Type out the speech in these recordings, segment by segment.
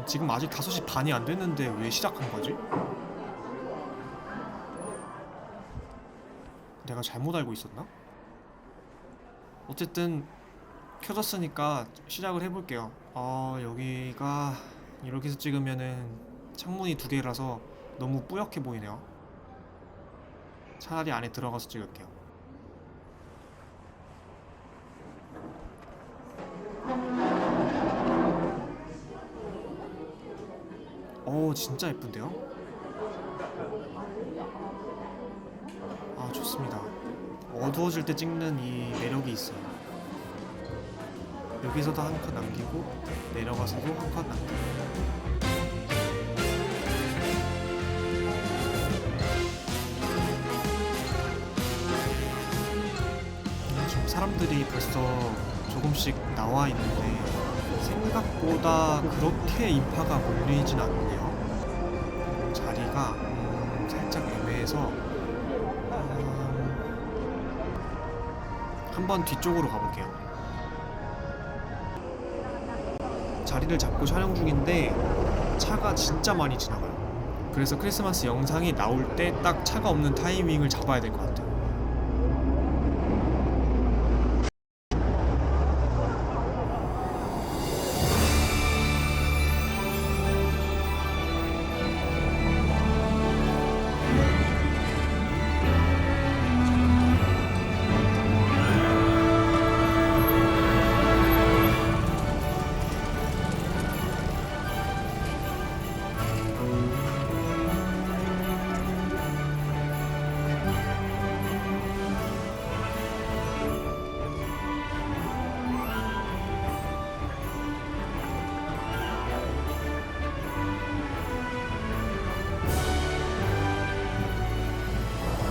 지금 아직 5시 반이 안 됐는데 왜 시작한 거지? 내가 잘못 알고 있었나? 어쨌든 켜졌으니까 시작을 해볼게요. 여기가 이렇게 해서 찍으면은 창문이 2개라서 너무 뿌옇게 보이네요. 차라리 안에 들어가서 찍을게요. 진짜 예쁜데요? 좋습니다. 어두워질 때 찍는 이 매력이 있어요. 여기서도 한 컷 남기고 내려가서도 한 컷 남기고. 지금 사람들이 벌써 조금씩 나와 있는데 생각보다 그렇게 인파가 몰리진 않네요. 자리가 살짝 애매해서 한번 뒤쪽으로 가볼게요. 자리를 잡고 촬영 중인데 차가 진짜 많이 지나가요. 그래서 크리스마스 영상이 나올 때 딱 차가 없는 타이밍을 잡아야 될 것 같아요.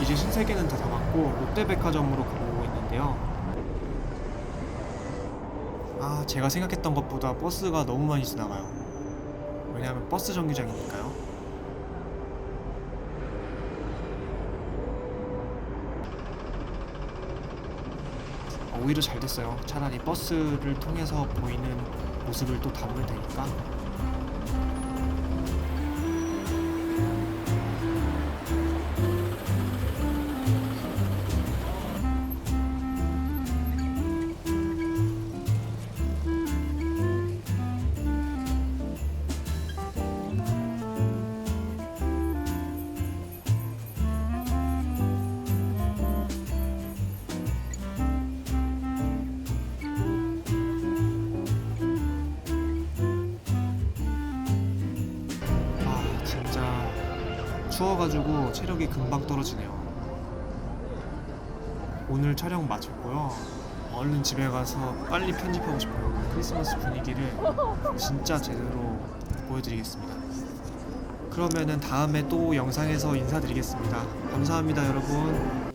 이제 신세계는 다 잡았고 롯데백화점으로 가고 있는데요. 제가 생각했던 것보다 버스가 너무 많이 지나가요. 왜냐하면 버스 정류장이니까요. 오히려 잘 됐어요. 차라리 버스를 통해서 보이는 모습을 또 담으면 되니까. 추워가지고 체력이 금방 떨어지네요. 오늘 촬영 마쳤고요. 얼른 집에 가서 빨리 편집하고 싶어요. 크리스마스 분위기를 진짜 제대로 보여드리겠습니다. 그러면은 다음에 또 영상에서 인사드리겠습니다. 감사합니다, 여러분.